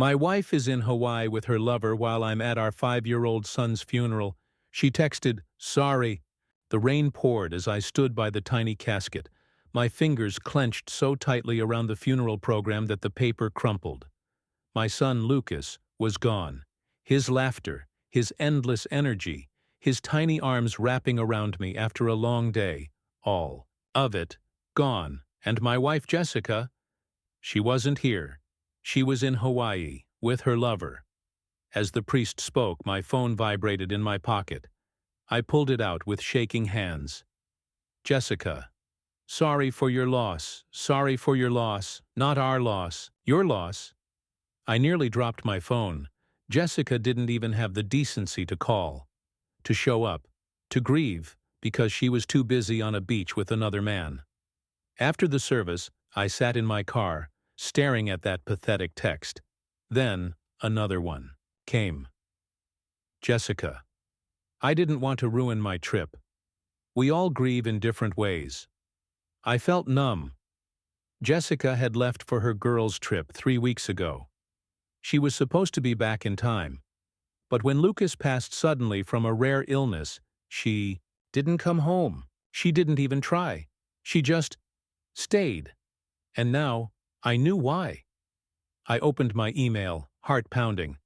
My wife is in Hawaii with her lover while I'm at our 5-year-old son's funeral. She texted, "Sorry." The rain poured as I stood by the tiny casket, my fingers clenched so tightly around the funeral program that the paper crumpled. My son Lucas was gone. His laughter, his endless energy, his tiny arms wrapping around me after a long day, all of it gone. And my wife Jessica, she wasn't here. She was in Hawaii with her lover. As the priest spoke, my phone vibrated in my pocket. I pulled it out with shaking hands. "Jessica, sorry for your loss. Sorry for your loss. Not our loss. Your loss." I nearly dropped my phone. Jessica didn't even have the decency to call, to show up, to grieve, because she was too busy on a beach with another man. After the service, I sat in my car, staring at that pathetic text. Then, another one came. "Jessica, I didn't want to ruin my trip. We all grieve in different ways." I felt numb. Jessica had left for her girls' trip 3 weeks ago. She was supposed to be back in time. But when Lucas passed suddenly from a rare illness, she didn't come home. She didn't even try. She just stayed. And now, I knew why. I opened my email, heart pounding.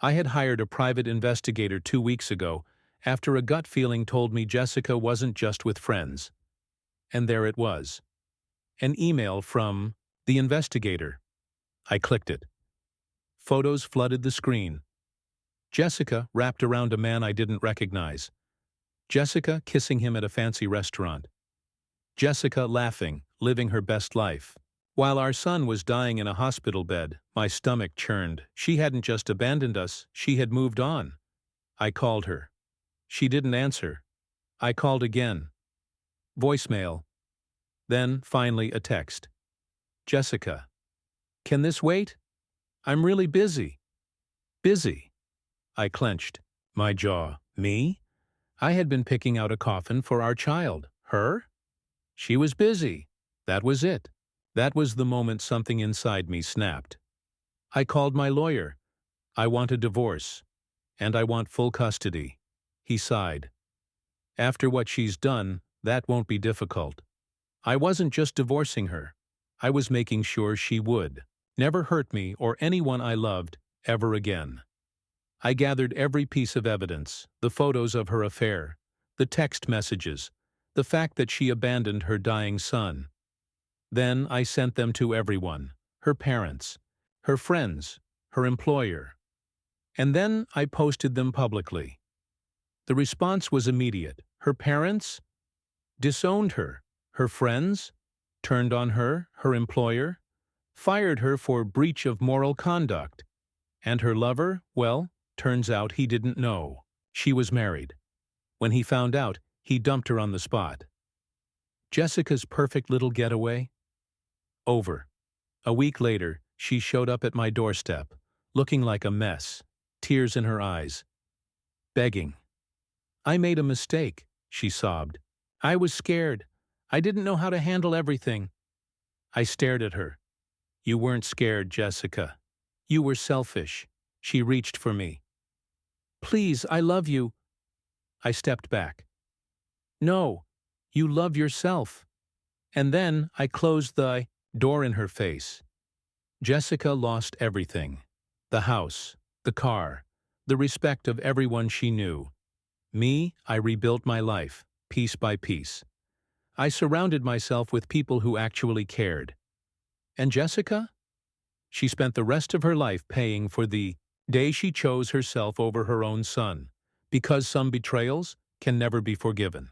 I had hired a private investigator 2 weeks ago, after a gut feeling told me Jessica wasn't just with friends. And there it was. An email from the investigator. I clicked it. Photos flooded the screen. Jessica wrapped around a man I didn't recognize. Jessica kissing him at a fancy restaurant. Jessica laughing, living her best life. While our son was dying in a hospital bed, my stomach churned. She hadn't just abandoned us, she had moved on. I called her. She didn't answer. I called again. Voicemail. Then, finally, a text. "Jessica, can this wait? I'm really busy." Busy. I clenched. My jaw. Me? I had been picking out a coffin for our child. Her? She was busy. That was it. That was the moment something inside me snapped. I called my lawyer. "I want a divorce. And I want full custody." He sighed. "After what she's done, that won't be difficult." I wasn't just divorcing her. I was making sure she would never hurt me or anyone I loved ever again. I gathered every piece of evidence, the photos of her affair, the text messages, the fact that she abandoned her dying son. Then I sent them to everyone, her parents, her friends, her employer. And then I posted them publicly. The response was immediate. Her parents disowned her. Her friends turned on her, her employer, fired her for breach of moral conduct. And her lover, well, turns out he didn't know. She was married. When he found out, he dumped her on the spot. Jessica's perfect little getaway? Over. A week later, she showed up at my doorstep, looking like a mess, tears in her eyes, begging. "I made a mistake," she sobbed. "I was scared. I didn't know how to handle everything." I stared at her. "You weren't scared, Jessica. You were selfish." She reached for me. "Please, I love you." I stepped back. "No, you love yourself." And then I closed the door in her face. Jessica lost everything. The house, the car, the respect of everyone she knew. Me, I rebuilt my life, piece by piece. I surrounded myself with people who actually cared. And Jessica? She spent the rest of her life paying for the day she chose herself over her own son, because some betrayals can never be forgiven.